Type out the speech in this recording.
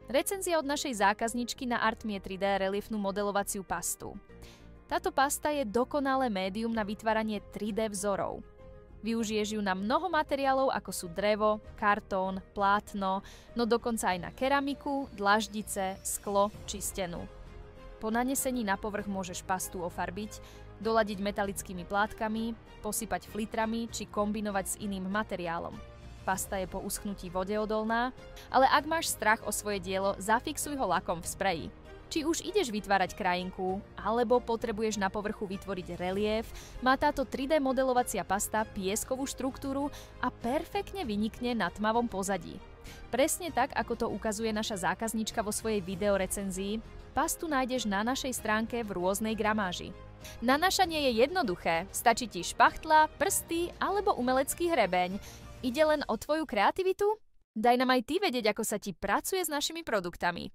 Recenzia od našej zákazničky na Artmie 3D reliefnú modelovaciu pastu. Táto pasta je dokonalé médium na vytváranie 3D vzorov. Využiješ ju na mnoho materiálov, ako sú drevo, kartón, plátno, no dokonca aj na keramiku, dlaždice, sklo či stenu. Po nanesení na povrch môžeš pastu ofarbiť, doladiť metalickými plátkami, posypať flitrami či kombinovať s iným materiálom. Pasta je po uschnutí vodeodolná, ale ak máš strach o svoje dielo, zafixuj ho lakom v spreji. Či už ideš vytvárať krajinku, alebo potrebuješ na povrchu vytvoriť relief, má táto 3D modelovacia pasta pieskovú štruktúru a perfektne vynikne na tmavom pozadí. Presne tak, ako to ukazuje naša zákazníčka vo svojej videorecenzii, pastu nájdeš na našej stránke v rôznej gramáži. Nanášanie je jednoduché, stačí ti špachtla, prsty alebo umelecký hrebeň. Ide len o tvoju kreativitu? Daj nám aj ty vedieť, ako sa ti pracuje s našimi produktami.